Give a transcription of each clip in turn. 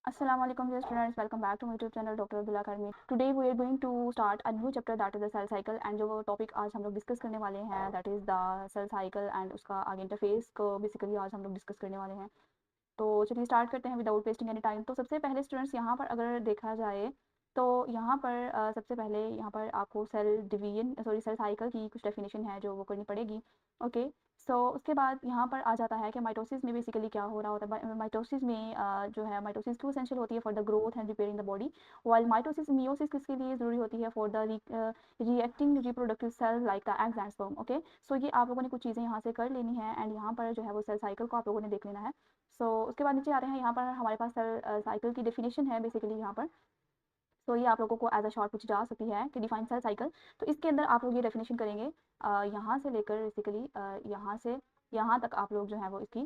Assalamualaikum dear students, welcome back to my YouTube channel Dr. Abdullah Karmi. Today we are going to start a new chapter that is the cell cycle and जो topic आज हम लोग discuss करने वाले हैं that is the cell cycle and उसका आगे interface को बेसिकली आज हम लोग डिस्कस करने वाले हैं। तो चलिए स्टार्ट करते हैं विदाउट वेस्टिंग एनी टाइम। तो सबसे पहले स्टूडेंट्स यहाँ पर अगर देखा जाए तो यहाँ पर सबसे पहले यहाँ पर आपको सेल साइकिल की कुछ डेफिनेशन है जो वो करनी पड़ेगी। ओके, सो उसके बाद यहाँ पर आ जाता है कि माइटोसिस में बेसिकली क्या हो रहा होता है। माइटोसिस में जो है माइटोसिस क्यों एसेंशियल होती है for the growth and repairing the body, while mitosis meiosis किसके लिए ज़रूरी होती है for the reacting reproductive cell like the eggs and sperm. Okay, so ये आप लोगों ने कुछ चीज़ें यहाँ से कर लेनी है एंड यहाँ पर जो है वो सेल साइकिल को आप लोगों ने देख लेना है। उसके बाद नीचे आ रहे हैं, यहाँ पर हमारे पास सेल साइकिल की डेफिनेशन है बेसिकली यहाँ पर। ये आप लोगों को एज अ शॉर्ट पूछी जा सकती है कि डिफाइन सेल साइकिल। तो इसके अंदर आप लोग ये डेफिनेशन करेंगे यहाँ से लेकर बेसिकली यहाँ से यहाँ तक आप लोग जो है वो इसकी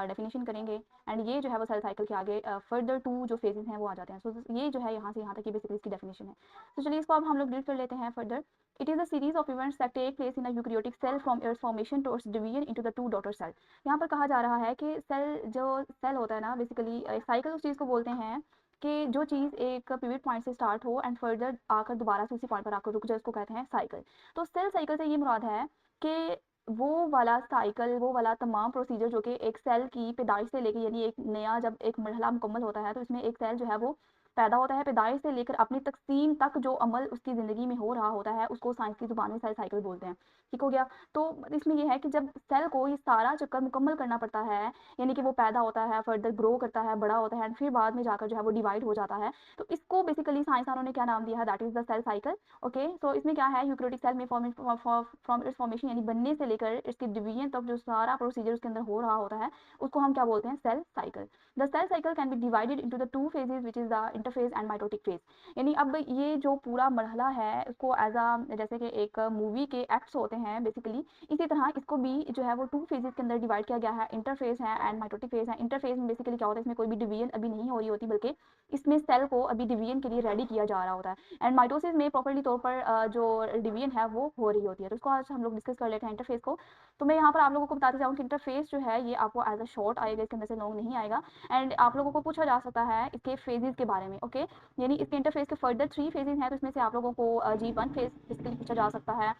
डेफिनेशन करेंगे एंड ये जो है वो सेल साइकिल के आगे फर्दर टू जो फेजेस हैं वो आ जाते हैं। ये जो है यहाँ से यहाँ तक की बेसिकली इसकी डेफिनेशन है। तो चलिए इसको अब हम लोग रीड कर लेते हैं further. It is a series of events that take place in a eukaryotic cell from its formation towards division into the two daughter cell. यहाँ पर कहा जा रहा है कि सेल होता है ना बेसिकली साइकिल उस चीज़ को बोलते हैं कि जो चीज़ एक पिवट पॉइंट से स्टार्ट हो एंड फर्दर आकर दोबारा से उसी पॉइंट पर आकर रुक जाए, उसको कहते हैं साइकिल। तो सेल साइकिल से ये मुराद है कि वो वाला साइकिल, वो वाला तमाम प्रोसीजर जो कि एक सेल की पैदाइश से लेके यानी एक नया जब एक मरहला मुकम्मल होता है तो इसमें एक सेल जो है वो पैदा होता है, पैदाइश से लेकर अपनी तकसीम तक जो अमल उसकी ज़िंदगी में हो रहा होता है उसको साइंस की ज़ुबान में सेल साइकिल बोलते हैं। ठीक हो गया। तो इसमें यह है कि जब सेल को ये सारा चक्कर मुकम्मल करना पड़ता है, यानी कि वो पैदा होता है, फर्दर ग्रो करता है, बड़ा होता है एंड फिर बाद में जाकर जो है वो डिवाइड हो जाता है, तो इसको बेसिकली साइंसदानों ने क्या नाम दिया है, that is the cell cycle. Okay, so इसमें क्या है, यूकैरियोटिक सेल में फ्रॉम इट्स फॉर्मेशन यानी बनने से लेकर इसके डिवीजन तक जो सारा प्रोसीजर उसके अंदर हो रहा होता है उसको हम क्या बोलते हैं, cell cycle. The cell cycle can be divided into the two phases which is the interphase and mitotic phase. यानी अब ये जो पूरा मरहला है उसको एज अ जैसे कि एक मूवी के एक्ट्स होते हैं बेसिकली, इसी तरह इसको भी जो है वो टू फेजेस के अंदर डिवाइड किया गया है, इंटरफेस है एंड माइटोटिक फेज है। इंटरफेस में बेसिकली क्या होता है, इसमें कोई भी डिवीजन अभी नहीं हो रही होती बल्कि इसमें सेल को अभी डिवीजन के लिए रेडी किया जा रहा होता है एंड माइटोसिस में प्रॉपर्ली तौर पर जो डिवीजन है वो हो रही होती है। तो इसको आज हम लोग डिस्कस कर लेते हैं इंटरफेस को। तो मैं यहाँ पर आप लोगों को बताते जाऊँ कि इंटरफेस जो है ये आपको एज अ शॉर्ट आएगा, इसके अंदर से लॉन्ग नहीं आएगा एंड आप लोगों को पूछा जा सकता है इसके फेजेस के बारे में। ओके, यानी इसके इंटरफेस के फर्दर थ्री फेजेस हैं, तो इसमें से आप लोगों को G1 फेज बेसिकली पूछा जा सकता है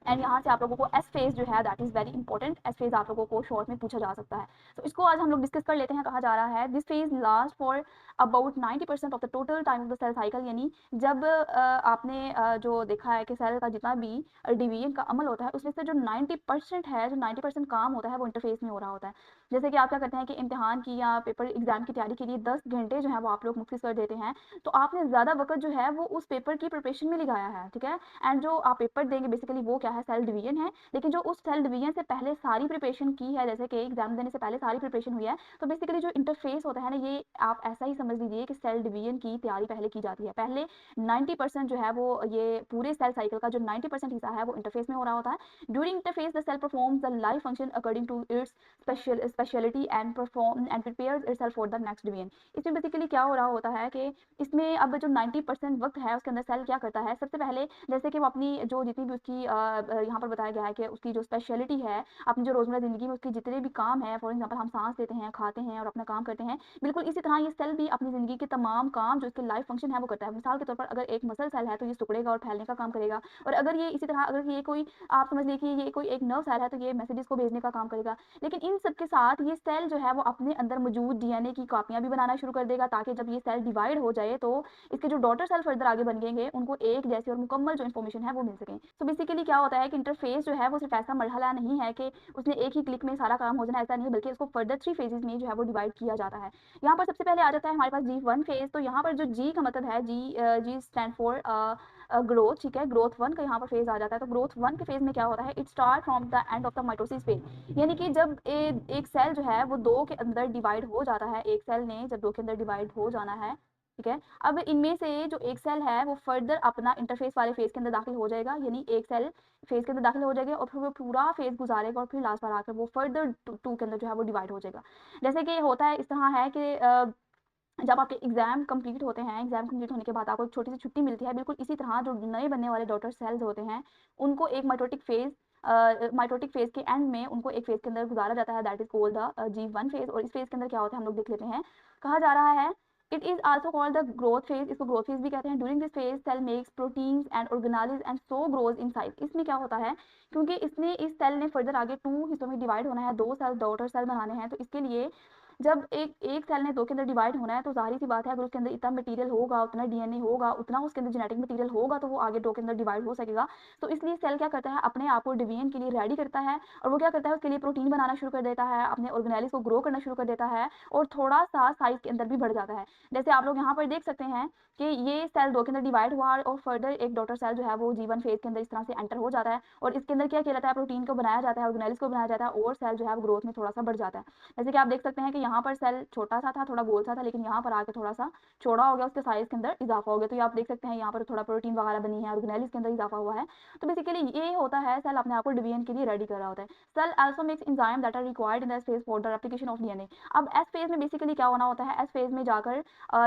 एंड यहाँ से आप लोगों को एस फेज जो है that is very important, S phase आप लोगों को शॉर्ट में पूछा जा सकता है। तो इसको आज हम लोग डिस्कस कर लेते हैं। कहा जा रहा है this phase last for about 90% of the total time of the cell cycle, यानी जब आपने जो देखा है कि सेल का जितना भी डिवीजन का अमल होता है उसमें से जो 90% है, जो 90% काम होता है वो इंटरफेस में हो रहा होता है। जैसे कि आप क्या करते हैं कि इम्तिहान की या पेपर एग्जाम की तैयारी के लिए 10 घंटे जो है वो आप लोग मुख्तस कर देते हैं, तो आपने ज़्यादा वक्त जो है वो उस पेपर की प्रिपरेशन में लगाया है। ठीक है, एंड जो आप पेपर देंगे बेसिकली वो क्या है, सेल डिवीजन है। लेकिन जो उस सेल डिवीजन से पहले सारी प्रिपरेशन की है, जैसे कि एग्जाम देने से पहले सारी प्रिपरेशन हुई है, तो बेसिकली जो इंटरफेस होता है ना, ये आप ऐसा ही समझ लीजिए कि सेल डिवीजन की तैयारी पहले की जाती है। पहले 90% जो है वो ये पूरे सेल साइकिल का जो 90% हिस्सा है वो इंटरफेस में हो रहा होता है। During interface the cell performs the life function according to its speciality and perform and prepares itself for the next division. इसमें बेसिकली क्या हो रहा होता है कि इसमें अब जो 90% वक्त है उसके अंदर सेल क्या करता है, सबसे पहले जैसे कि वो अपनी जो जितनी भी उसकी यहाँ पर बताया गया है कि उसकी जो स्पेशलिटी है, अपनी जो रोजमर्रा ज़िंदगी में उसके जितने भी काम है, फॉर एग्जांपल हम सांस लेते हैं, खाते हैं और अपना काम करते हैं, बिल्कुल इसी तरह ये सेल भी अपनी ज़िंदगी के तमाम काम जो इसके लाइफ फंक्शन है वो करता है। मिसाल के तौर पर अगर एक मसल सेल है तो ये सिकुड़ेगा और फैलने का काम करेगा, और अगर ये इसी तरह अगर ये कोई आप समझ लीजिए कि ये कोई एक नर्व सेल है तो ये मैसेजेस को भेजने का काम करेगा। लेकिन इन सब के साथ ये सेल जो है वो अपने अंदर मौजूद डीएनए की कॉपियां भी बनाना शुरू कर देगा, ताकि जब ये सेल डिवाइड हो जाए तो इसके जो डॉटर सेल फर्दर आगे बनेंगे उनको एक जैसी और मुकम्मल जो इन्फॉर्मेशन है वो मिल सके। तो बेसिकली क्या होता है कि इंटरफेस जो है वो सिर्फ ऐसा मरहला नहीं है कि उसने एक ही क्लिक में सारा काम हो जाना, ऐसा नहीं है, बल्कि इसको फर्दर थ्री फेजेस में जो है वो डिवाइड किया जाता है। यहाँ पर सबसे पहले आ जाता है हमारे पास G1 फेज। तो यहाँ पर जो जी का मतलब है, जी स्टैंड फॉर ग्रोथ। ठीक है, ग्रोथ वन का यहाँ पर फेज आ जाता है। तो ग्रोथ वन के फेज में क्या होता है, it start from the end of the mitosis phase, यानी कि जब एक सेल जो है वो दो के अंदर डिवाइड हो जाता है, एक सेल ने जब दो के अंदर डिवाइड हो जाना है। ठीक है, अब इनमें से जो एक सेल है वो फर्दर अपना इंटरफेस वाले फेज के अंदर दाखिल हो जाएगा, यानी एक सेल फेज के अंदर दाखिल हो जाएगा और फिर वो पूरा फेज गुजारेगा और फिर लास्ट बार आकर वो फर्दर टू के अंदर जो है वो डिवाइड हो जाएगा। जैसे कि होता है इस तरह है कि जब आपके एग्जाम कंप्लीट होते हैं, एग्जाम कंप्लीट होने के बाद आपको एक छोटी सी छुट्टी मिलती है, बिल्कुल इसी तरह जो नए बनने वाले डॉटर सेल्स होते हैं उनको एक माइटोटिक फेज के एंड में उनको एक फेज के अंदर गुजारा जाता है, that is called the G1 phase. और इस फेज के अंदर क्या होता है हम लोग देख लेते हैं। कहा जा रहा है it is also called the growth phase, इसको ग्रोथ फेज भी कहते हैं। During this phase cell makes proteins and organise and so grows in size. इसमें क्या होता है, क्योंकि इसने इस सेल ने फर्दर आगे 2 हिस्सों में डिवाइड होना है, 2 सेल डॉटर सेल बनाने हैं, तो इसके लिए जब एक सेल ने 2 के अंदर डिवाइड होना है तो ज़ाहिर सी बात है अगर उसके अंदर इतना मटेरियल होगा, उतना डीएनए होगा, उतना उसके अंदर जेनेटिक मटेरियल होगा तो वो आगे 2 के अंदर डिवाइड हो सकेगा। तो इसलिए सेल क्या करता है, अपने आप को डिवीजन के लिए रेडी करता है और वो क्या करता है, उसके लिए प्रोटीन बनाना शुरू कर देता है, अपने ऑर्गेनेलिस को ग्रो करना शुरू कर देता है और थोड़ा सा साइज के अंदर भी बढ़ जाता है। जैसे आप लोग यहाँ पर देख सकते हैं कि ये सेल 2 के अंदर डिवाइड हुआ और फर्दर एक डॉटर सेल जो है वो G1 फेज के अंदर इस तरह से एंटर हो जाता है और इसके अंदर क्या किया जाता है, प्रोटीन को बनाया जाता है, ऑर्गेनेलिस को बनाया जाता है और सेल जो है वो ग्रोथ में थोड़ा सा बढ़ जाता है। जैसे कि आप देख सकते हैं कि यहाँ पर सेल छोटा सा था, थोड़ा गोल सा था, लेकिन यहाँ पर आके थोड़ा सा चौड़ा हो गया, उसके साइज के अंदर इजाफा हो गया। तो ये आप देख सकते हैं यहाँ पर थोड़ा प्रोटीन वगैरह बनी है, ऑर्गेनेलिस के अंदर इजाफा हुआ है। तो बेसिकली ये होता है, सेल अपने आप को डिवीजन के लिए रेडी कर रहा होता है। Cell also makes enzyme that are required in the S phase for the replication of DNA. अब एस फेज में बेसिकली क्या होना होता है, एस फेज में जाकर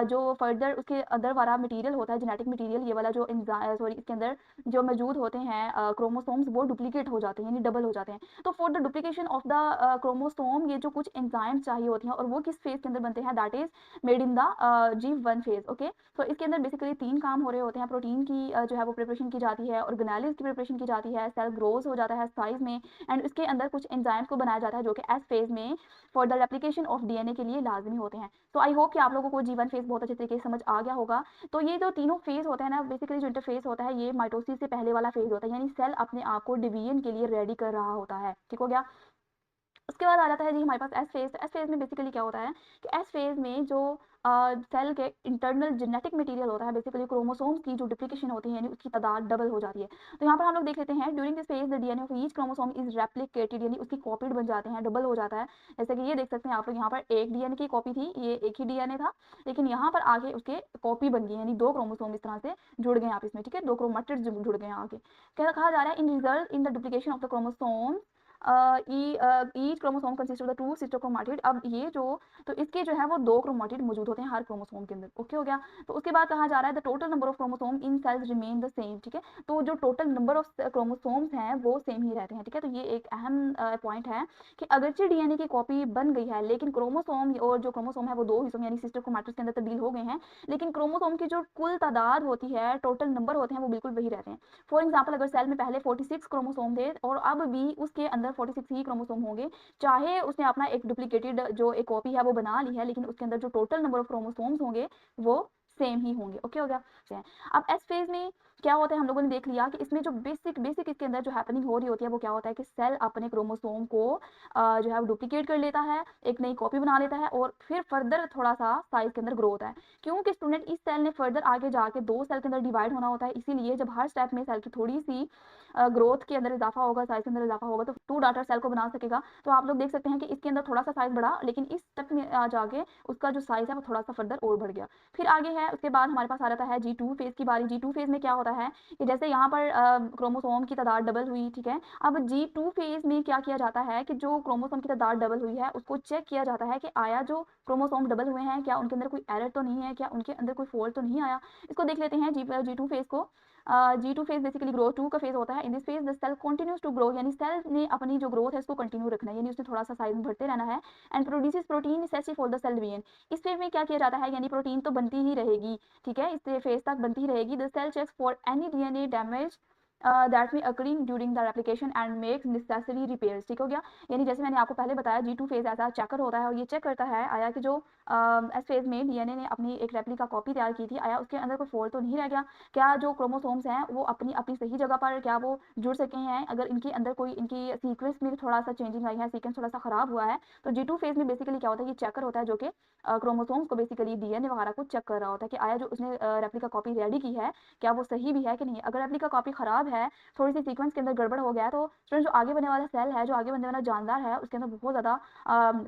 जो फर्दर उसके अंदर वाला मटेरियल होता है, जेनेटिक मटेरियल, ये वाला जो सॉरी इसके अंदर जो मौजूद होते हैं क्रोमोसोम्स, वो डुप्लीकेट हो जाते हैं यानी डबल हो जाते हैं। तो for the duplication of the chromosome ये जो कुछ एंजाइम चाहिए होती हैं और वो किस फेज के अंदर बनते हैं, that is made in the G1 phase. Okay, तो इसके अंदर बेसिकली 3 काम हो रहे होते हैं। प्रोटीन की जो है वो प्रिपरेशन की जाती है, ऑर्गेनेलिस की प्रिपरेशन की जाती है, सेल ग्रोथ हो जाता है साइज में एंड इसके अंदर कुछ एंजाइम्स को बनाया जाता है जो कि एस फेज में for the replication of DNA के लिए लाजमी होते हैं। तो आई होप कि आप लोगों को G1 फेज बहुत अच्छे तरीके से समझ आ गया होगा। तो ये जो तीनों फेज होते हैं ना, बेसिकली जो इंटरफेस होता है ये माइटोसिस से पहले वाला फेज होता है, यानी सेल अपने आप को डिवीजन के लिए रेडी कर रहा होता है। ठीक हो गया। उसके बाद आ जाता है जी हमारे पास एस फेज। एस फेज में बेसिकली क्या होता है कि एस फेज में जो सेल के इंटरनल जेनेटिक मटेरियल होता है, बेसिकली क्रोमोसोम्स की जो डुप्लीकेशन होती है यानी उसकी तादाद डबल हो जाती है। तो यहाँ पर हम लोग देख लेते हैं, during this phase the DNA of each chromosome is replicated, यानी उसकी कॉपीड बन जाते हैं, डबल हो जाता है। जैसे कि ये देख सकते हैं आप लोग, यहाँ पर एक डीएनए की कॉपी थी, ये एक ही डीएनए था, लेकिन यहाँ पर आगे उसके कॉपी बन गई, यानी 2 क्रोमोसोम इस तरह से जुड़ गए आप इसमें। ठीक है, 2 क्रोमेटिड्स जुड़ गए आगे। क्या कहा जा रहा है, इन result in the duplication of the chromosome each chromosome consist of the 2 sister chromatid. अब ये जो, तो इसके जो है वो 2 क्रोमाटिड मौजूद होते हैं हर क्रोमोसोम के अंदर। ओके हो गया। तो उसके बाद कहा जा रहा है the total number of chromosome in cells remain the same. ठीक है, तो जो टोटल नंबर ऑफ क्रोमोसोम्स हैं वो सेम ही रहते हैं। ठीक है, तो ये एक अहम पॉइंट है कि अगरचे डीएनए की कॉपी बन गई है लेकिन क्रोमोसोम और जो क्रोमोसोम है वो 2 हिस्सों में यानी सिस्टर क्रोमैटिड्स के अंदर तब्दील हो गए हैं, लेकिन क्रोमोसोम की जो कुल तादाद होती है, टोटल नंबर होते हैं, वो बिल्कुल वही रहते हैं। फॉर एग्जाम्पल, अगर सेल में पहले 46 क्रोमोसोम थे और अब भी उसके अंदर 46 ही क्रोमोसोम होंगे, चाहे उसने अपना एक डुप्लीकेटेड जो एक कॉपी है वो बना ली है, लेकिन उसके अंदर जो टोटल नंबर ऑफ क्रोमोसोम्स होंगे वो सेम ही होंगे। ओके हो गया। अब एस फेज में क्या होता है, हम लोगों ने देख लिया कि इसमें जो बेसिक बेसिक इसके अंदर जो हैपनिंग हो रही होती है वो क्या होता है कि सेल अपने क्रोमोसोम को जो है वो डुप्लीकेट कर लेता है, एक नई कॉपी बना लेता है और फिर फर्दर थोड़ा सा साइज के अंदर ग्रो होता है। क्योंकि स्टूडेंट इस सेल ने फर्दर आगे जाके 2 सेल के अंदर डिवाइड होना होता है, इसीलिए जब हर स्टेप में सेल की थोड़ी सी ग्रोथ के अंदर इजाफा होगा, साइज के अंदर इजाफा होगा, तो 2 डॉटर सेल को बना सकेगा। तो आप लोग देख सकते हैं कि इसके अंदर थोड़ा सा साइज बढ़ा, लेकिन इस स्टेप में आ जाके उसका जो साइज है वो थोड़ा सा फर्दर और बढ़ गया। फिर आगे है, उसके बाद हमारे पास आ जाता है G2 फेज की बारी। G2 फेज में क्या होता है कि जैसे यहाँ पर क्रोमोसोम की तादाद डबल हुई, ठीक है, अब G2 फेज में क्या किया जाता है कि जो क्रोमोसोम की तादाद डबल हुई है उसको चेक किया जाता है कि आया जो क्रोमोसोम डबल हुए हैं क्या उनके अंदर कोई एरर तो नहीं है, क्या उनके अंदर कोई फॉल्ट तो नहीं आया। इसको देख लेते हैं G2 फेज को। G2 फेज बेसिकली ग्रोथ 2 का फेज होता है। In this phase the cell continues to grow, यानी सेल ने अपनी जो ग्रोथ है इसको कंटिन्यू रखना है, यानी उसने थोड़ा सा साइज में बढ़ते रहना है and produces protein necessary for the cell division. इस फेज में क्या किया जाता है, यानी प्रोटीन तो बनती ही रहेगी, ठीक है, इस फेज तक बनती ही रहेगी। The cell checks for any DNA damage that may occurring during the replication and makes necessary repairs. ठीक हो गया, यानी जैसे मैंने आपको पहले बताया G2 फेज ऐसा चेकर होता है और ये चेक करता है आया कि जो एस फेज में डीएनए ने अपनी एक रेप्लिका कॉपी तैयार की थी, आया उसके अंदर कोई फॉल्ट तो नहीं रह गया, क्या जो क्रोमोसोम्स हैं वो अपनी अपनी सही जगह पर क्या वो जुड़ सके हैं, अगर इनके अंदर कोई इनकी सीक्वेंस में थोड़ा सा चेंजिंग आई है, सीक्वेंस थोड़ा सा खराब हुआ है। तो G2 फेज में बेसिकली क्या होता है, ये चेकर होता है जो कि क्रोमोसोम्स को बेसिकली डीएनए वगैरह को चेक कर रहा होता है कि आया जो उसने रेप्लिका कॉपी रेडी की है क्या वो सही भी है कि नहीं। अगर रेप्लिका कॉपी खराब है, थोड़ी सी सीक्वेंस के अंदर गड़बड़ हो गया है, तो स्टूडेंट जो आगे बनने वाला सेल है, जो आगे बनने वाला जानदार है, उसके अंदर बहुत ज़्यादा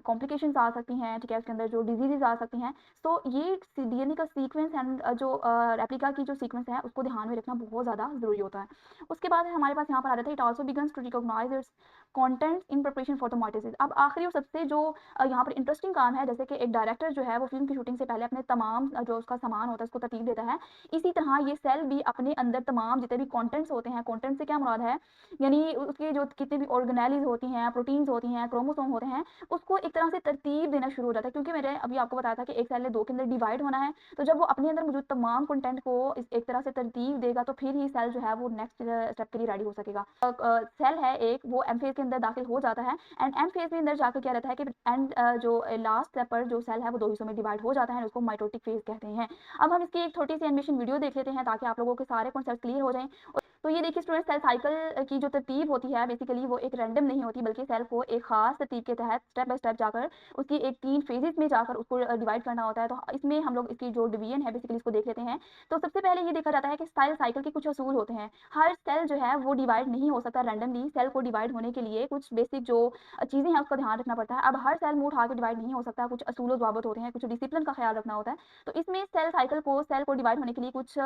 कॉम्प्लिकेशंस आ सकती हैं, ठीक है, उसके अंदर जो डिजीजेज आ सकती हैं। तो ये डीएनए का सीक्वेंस एंड जो रेप्लिका की जो सीक्वेंस है उसको ध्यान में रखना बहुत ज़्यादा ज़रूरी होता है। उसके बाद हमारे पास यहाँ पर आ जाता है it also begins to recognise its contents in preparation for the mitosis. अब आखिरी और सबसे जो यहाँ पर इंटरेस्टिंग काम है, जैसे कि एक डायरेक्टर जो है वो फिल्म की शूटिंग से पहले अपने तमाम जो उसका सामान होता है उसको तरतीब देता है, इसी तरह ये सेल भी अपने अंदर तमाम जितने भी कॉन्टेंट्स होते होते हैं। कंटेंट से क्या मुराद है, यानी उसके जो कितने भी ऑर्गेनेलिज़ होती हैं, प्रोटीन्स होती हैं, क्रोमोसोम होते हैं, उसको एक तरह से तरतीब देना शुरू हो जाता है। क्योंकि मैंने अभी आपको बताया था कि एक सेल ने 2 के अंदर डिवाइड होना है, तो जब वो अपने अंदर मौजूद तमाम कंटेंट को एक तरह से तरतीब देगा, तो फिर ही सेल जो है वो नेक्स्ट स्टेप के लिए रेडी हो सकेगा। सेल है एक, वो एम फेज़ के अंदर दाखिल हो जाता है एंड एम फेज़ में अंदर जाकर क्या रहता है कि जो लास्ट स्टेप पर जो सेल है वो 2 हिस्सों में डिवाइड हो जाता है, उसको माइटोटिक फेज़ कहते हैं। अब हम इसकी एक छोटी-सी एनिमेशन वीडियो देख लेते हैं ताकि आप लोगों के सारे कॉन्सेप्ट क्लियर हो जाएँ। तो ये देखिए स्टूडेंट्स, सेल साइकिल की जो तरतीब होती है बेसिकली वो एक रैंडम नहीं होती, बल्कि सेल को एक खास तरतीब के तहत स्टेप बाय स्टेप जाकर उसकी एक 3 फेजेस में जाकर उसको डिवाइड करना होता है। तो इसमें हम लोग इसकी जो डिवीजन है बेसिकली इसको देख लेते हैं। तो सबसे पहले ये देखा जाता है कि सेल साइकिल के कुछ असूल होते हैं। हर सेल जो है वो डिवाइड नहीं हो सकता रैंडमली। सेल को डिवाइड होने के लिए कुछ बेसिक जो चीज़ें हैं उसका ध्यान रखना पड़ता है। अब हर सेल मुँह उठा के डिवाइड नहीं हो सकता, कुछ असूल व ज़वाबित होते हैं, कुछ डिसिप्लिन का ख्याल रखना होता है। तो इसमें सेल को डिवाइड होने के लिए कुछ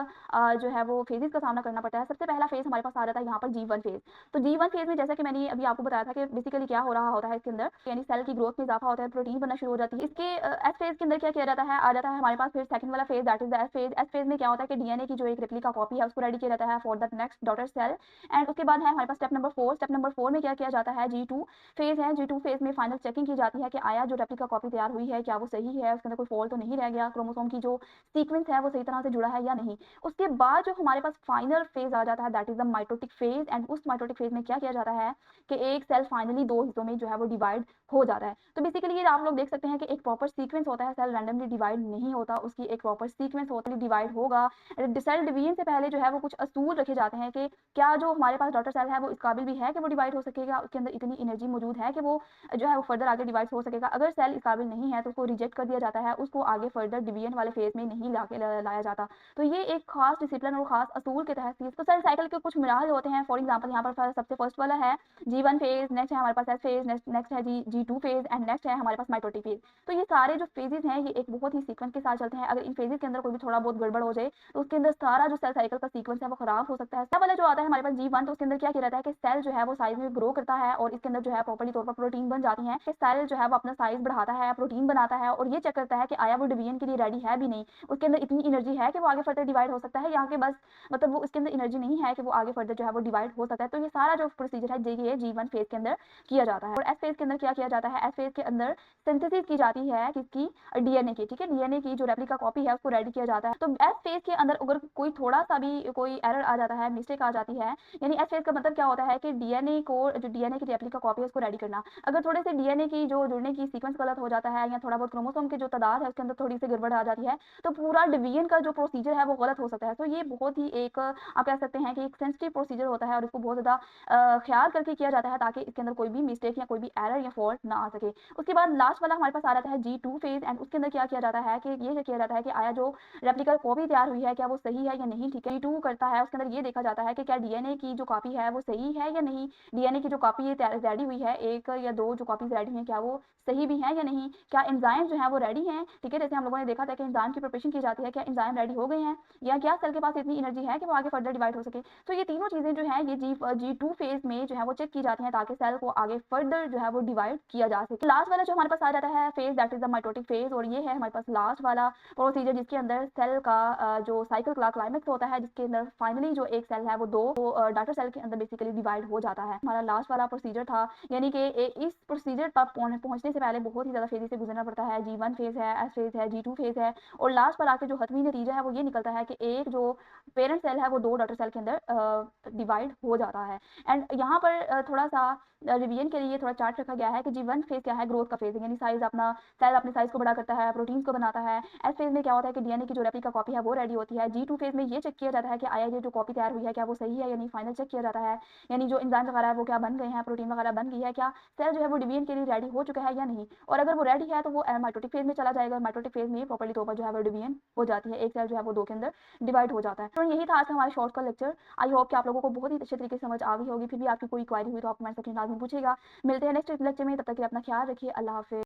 जो है वो फेजेस का सामना करना पड़ता है। सबसे पहला फेज हमारे पास आ जाता है यहाँ पर G1 फेज। तो G1 फेज में जैसा कि मैंने अभी आपको बताया था कि बेसिकली क्या हो रहा होता है इसके अंदर, यानी सेल की ग्रोथ में इजाफा होता है, प्रोटीन बनना शुरू हो जाती है। इसके एस फेज के अंदर क्या किया जाता है, आ जाता है हमारे पास फिर सेकंड वाला phase, that is the S phase. S phase में क्या होता है कि डीएनए की जो एक रेप्लिका कॉपी है उसको रेडी किया जाता है for the next daughter cell. And उसके बाद है हमारे पास स्टेप नंबर 4। स्टेप नंबर 4 में क्या किया जाता है, G2 फेज है। G2 फेज में फाइनल चेकिंग की जाती है कि आया जो रेप्लिका कॉपी तैयार हुई है क्या वो सही है, उसके अंदर कोई फॉल्ट तो नहीं रह गया, क्रोमोसोम की जो सीक्वेंस है वो सही तरह से जुड़ा है या नहीं। उसके बाद जो हमारे पास फाइनल फेज आ जाता है that is the mitotic phase. And उस माइटोटिक फेज में क्या किया जाता है कि एक सेल फाइनली 2 हिस्सों में जो है वो डिवाइड हो जाता है। तो बेसिकली ये आप लोग देख सकते हैं कि एक प्रॉपर सीक्वेंस होता है, सेल रैंडमली डिवाइड नहीं होता, उसकी एक प्रॉपर सीक्वेंस होती है, डिवाइड होगा। सेल डिवीजन से पहले जो है वो कुछ असूल रखे जाते हैं कि क्या जो हमारे पास डॉटर सेल है वो इस काबिल भी है कि वो डिवाइड हो सकेगा, उसके अंदर इतनी एनर्जी मौजूद है कि वो जो है वो फर्दर आगे डिवाइड हो सकेगा। अगर सेल इस काबिल नहीं है तो उसको रिजेक्ट कर दिया जाता है, उसको आगे फर्दर डिवीजन वाले फेज में नहीं लाया जाता। तो ये एक खास डिसिप्लिन और खास असूल के तहत तो सेल साइकिल के कुछ मिराज होते हैं। फॉर एग्जांपल यहाँ पर सबसे फर्स्ट वाला है G1 फेज, नेक्स्ट है हमारे पास एस फेज, नेक्स्ट है G2 फेज एंड नेक्स्ट है हमारे पास माइटोटिक फेज। तो ये सारे जो फेजेस हैं ये एक बहुत ही सीक्वेंस के साथ चलते हैं। अगर इन फेजेस के अंदर कोई भी थोड़ा बहुत गड़बड़ हो जाए तो उसके अंदर सारा जो सेल साइकिल का सीक्वेंस है वो खराब हो सकता है। सेल वाला जो आता है हमारे पास G1, तो उसके अंदर क्या किया जाता है कि सेल जो है वो साइज में ग्रो करता है और इसके अंदर जो है प्रॉपर्ली तौर पर प्रोटीन बन जाती है। सेल जो है वो अपना साइज बढ़ाता है, प्रोटीन बनाता है और ये चेक करता है कि आया वो डिवीजन के लिए रेडी है भी नहीं, उसके अंदर इतनी एनर्जी है कि वो आगे फर्दर डिवाइड हो सकता है, यहाँ के बस मतलब वो उसके अंदर एनर्जी नहीं है कि वो आगे फर्दर जो है वो डिवाइड हो सकता है। तो ये सारा जो प्रोसीजर है ये G1 फेज के अंदर किया जाता है। और एस फेज के अंदर क्या किया जाता है, एस फेज के अंदर सिंथेसिस की जाती है किसकी, डीएनए की। ठीक है, डीएनए की जो रेप्लिका कॉपी है उसको रेडी किया जाता है। तो एस फेज के अंदर अगर कोई थोड़ा सा भी कोई एरर आ जाता है, मिस्टेक आ जाती है, यानी एस फेज का मतलब क्या होता है कि डीएनए को जो डीएनए की रेप्लिका कॉपी है उसको रेडी करना। अगर थोड़े से डीएनए की जो जुड़ने की सीक्वेंस गलत हो जाता है या थोड़ा बहुत क्रोमोसोम की जो तादाद है उसके अंदर थोड़ी सी गड़बड़ आ जाती है तो पूरा डिवीजन का जो प्रोसीजर है वो गलत हो सकता है। तो ये बहुत ही एक आप कह सकते हैं कि एक सेंसिटिव प्रोसीजर होता है और इसको बहुत ज़्यादा ख्याल करके किया जाता है ताकि इसके अंदर कोई भी मिस्टेक या कोई भी एरर या फॉल्ट ना आ सके। उसके बाद लास्ट वाला हमारे पास आ जाता है G2 फेज। एंड उसके अंदर क्या किया जाता है कि ये किया जाता है कि आया जो रेप्लिका कॉपी तैयार हुई है क्या वो सही है या नहीं। ठीक है, G2 करता है, उसके अंदर ये देखा जाता है कि क्या डीएनए की जो कॉपी है वो सही है या नहीं, डीएनए की जो कॉपी रेडी हुई है, एक या दो जो कॉपीज रेडी हैं क्या वो सही भी है या नहीं, क्या एंजाइम जो है वो रेडी हैं। ठीक है, जैसे हम लोगों ने देखा था कि एंजाइम की प्रिपरेशन की जाती है, क्या एंजाइम रेडी हो गए हैं या क्या सेल के पास इतनी एनर्जी है कि वो आगे फर्दर डिवाइड हो सके। तो ये तीनों चीजें जो है ये G2 फेज में जो है वो चेक की जाती हैं ताकि सेल को आगे फर्दर जो है वो डिवाइड किया जा सके। लास्ट वाला जो हमारे पास आ जाता है phase that is the mitotic phase, और ये है हमारे पास लास्ट वाला प्रोसीजर जिसके अंदर सेल का जो साइकिल का क्लाइमेक्स होता है, जिसके अंदर फाइनली जो एक सेल है वो दो डॉटर सेल के अंदर बेसिकली डिवाइड हो जाता है। हमारा लास्ट वाला प्रोसीजर था, यानी कि इस प्रोसीजर पर पहुंचने से पहले बहुत ही ज्यादा फेज से गुजरना पड़ता है। G1 फेज है, एस फेज है, G2 फेज है और लास्ट पर आके जो हतमी नतीजा है वो ये निकलता है कि एक जो पेरेंट सेल है वो दो डॉटर सेल के अंदर डिवाइड हो जाता है। एंड यहाँ पर थोड़ा सा रिवीजन के लिए थोड़ा चार्ट रखा गया है कि G1 फेज क्या है, ग्रोथ का फेज, यानी साइज अपना सेल अपने साइज को बड़ा करता है, प्रोटीन्स को बनाता है। एस फेज में क्या होता है कि डीएनए की जो रेप्लिका कॉपी है वो रेडी होती है। G2 फेज में ये चेक किया जाता है कि आया ये जो कॉपी तैयार हुई है क्या वो सही है या नहीं, फाइनल चेक किया जाता है, यानी जो एंजाइम वगैरह है वो क्या बन गए हैं, प्रोटीन वगैरह बन गई है, क्या सेल जो है वो डिवीजन के लिए रेडी हो चुका है या नहीं। और अगर वो रेडी है तो वो माइटोटिक फेज में चला जाएगा। माइटोटिक फेज में प्रॉपर्ली तौर पर जो है वो डिवीजन हो जाती है, एक सेल जो है वो दो के अंदर डिवाइड हो जाता है। तो यही था आज का हमारे शॉर्ट का लेक्चर। आई होप कि आप लोगों को बहुत ही अच्छे तरीके से समझ आ गई होगी। फिर भी आपकी कोई क्वारी हुई तो आप कमेंट सेक्शन में लाजमी पूछेगा। मिलते हैं नेक्स्ट लेक्चर में, तब तक के लिए अपना ख्याल रखिए। अल्लाह हाफिज़।